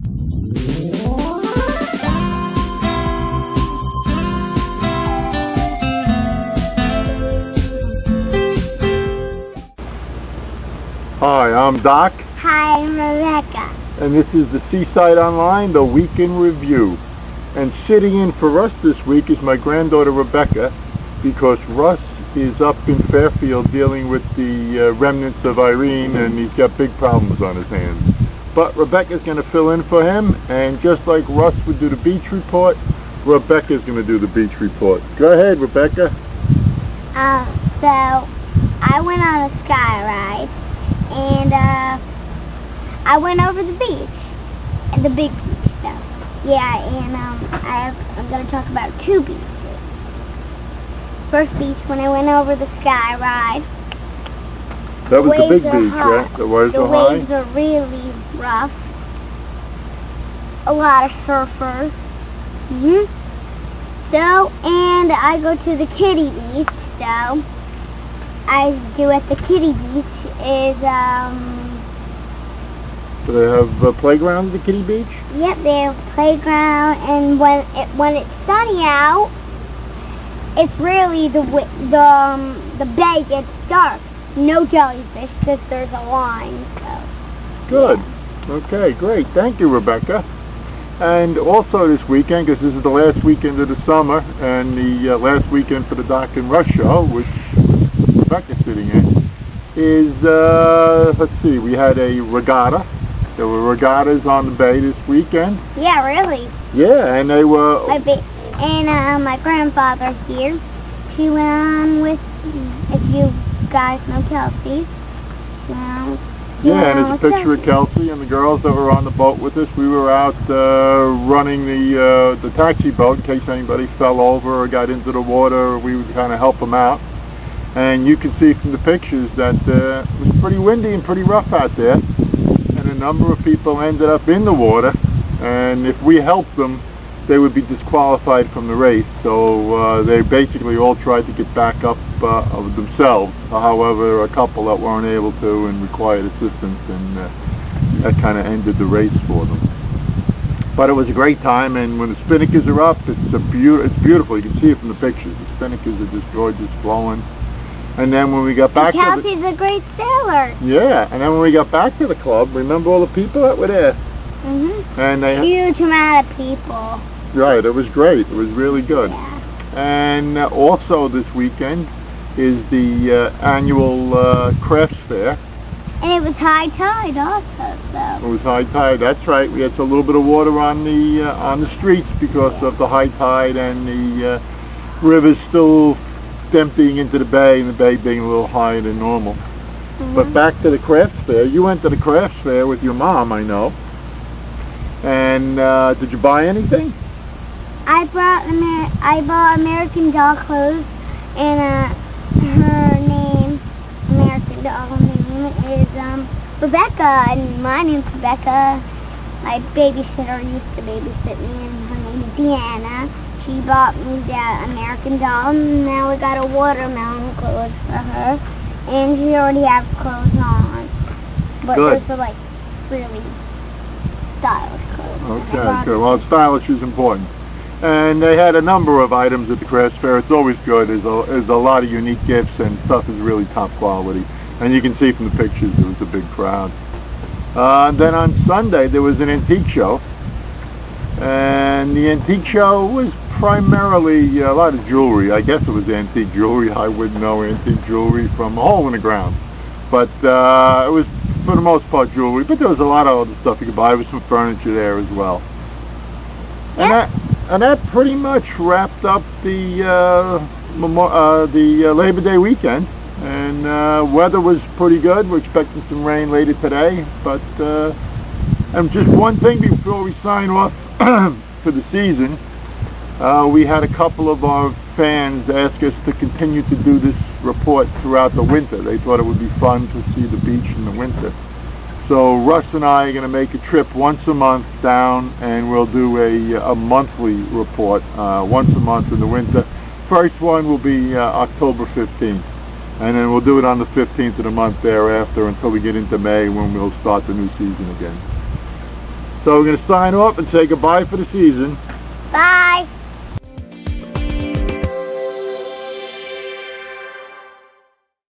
Hi, I'm Doc. Hi, I'm Rebecca. And this is the Seaside Online, the Week in Review. And sitting in for Russ this week is my granddaughter Rebecca, because Russ is up in Fairfield dealing with the remnants of Irene, and he's got big problems on his hands. But Rebecca's going to fill in for him, and just like Russ would do the beach report, Rebecca's going to do the beach report. Go ahead, Rebecca. So I went on a sky ride, and I went over the beach, the big beach though. Yeah, and I'm going to talk about two beaches. First beach, when I went over the sky ride. That was the big beach, right? The waves are high? The waves are really rough. A lot of surfers. So, and I go to the kiddie beach, so I do at the kiddie beach is, So they have a playground at the kiddie beach? Yep, they have a playground, and when it's sunny out, it's really the bay gets dark. No jellyfish, because there's a line, so. Good. Yeah. Okay, great. Thank you, Rebecca. And also this weekend, because this is the last weekend of the summer, and the last weekend for the Doc and Rush show, which Rebecca's sitting in, is, let's see, we had a regatta. There were regattas on the bay this weekend. Yeah, really. Yeah, and they were... my grandfather here, she went on with, if you guys know Kelsey. Yeah, and there's a picture of Kelsey and the girls that were on the boat with us. We were out running the taxi boat in case anybody fell over or got into the water. We would kind of help them out. And you can see from the pictures that it was pretty windy and pretty rough out there. And a number of people ended up in the water. And if we helped them, they would be disqualified from the race. So they basically all tried to get back up of themselves. However, a couple that weren't able to and required assistance, and that kind of ended the race for them. But it was a great time, and when the spinnakers are up, it's beautiful. You can see it from the pictures. The spinnakers are just gorgeous, flowing. And then when we got back Kelsey's a great sailor. Yeah, and then when we got back to the club, remember all the people that were there? And they huge amount of people. Right, it was great. It was really good. Yeah. And also this weekend is the annual crafts fair. And it was high tide also, so. It was high tide. That's right. We had a little bit of water on the streets because of the high tide, and the river's still emptying into the bay, and the bay being a little higher than normal. But back to the crafts fair. You went to the crafts fair with your mom, I know. And did you buy anything? I bought American Doll clothes, and her name, American Doll name is Rebecca, and my name's Rebecca. My babysitter used to babysit me, and her name is Deanna. She bought me the American Doll, and now we got a watermelon clothes for her, and she already has clothes on. But Good. those are like really stylish clothes. Okay, good. Well, stylish is important. And they had a number of items at the crafts fair. It's always good. There's a lot of unique gifts, and stuff is really top quality. And you can see from the pictures there was a big crowd. Then on Sunday there was an antique show. And the antique show was primarily a lot of jewelry. I guess it was antique jewelry. I wouldn't know antique jewelry from a hole in the ground. But it was, for the most part, jewelry. But there was a lot of other stuff you could buy. There was some furniture there as well. Yeah. And that pretty much wrapped up the Labor Day weekend. And weather was pretty good. We're expecting some rain later today. But and just one thing before we sign off for the season, we had a couple of our fans ask us to continue to do this report throughout the winter. They thought it would be fun to see the beach in the winter. So Russ and I are going to make a trip once a month down, and we'll do a monthly report once a month in the winter. First one will be October 15th, and then we'll do it on the 15th of the month thereafter until we get into May, when we'll start the new season again. So we're going to sign off and say goodbye for the season. Bye.